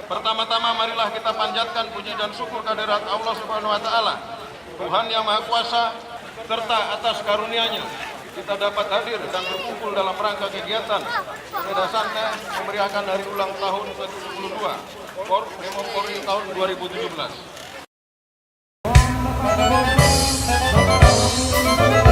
Pertama-tama marilah kita panjatkan puji dan syukur kehadirat Allah Subhanahu wa taala, Tuhan yang Maha Kuasa, serta atas karunia-Nya kita dapat hadir dan berkumpul dalam rangka kegiatan sepeda santai memeriahkan hari ulang tahun ke-72 Brimob Polri tahun 2017.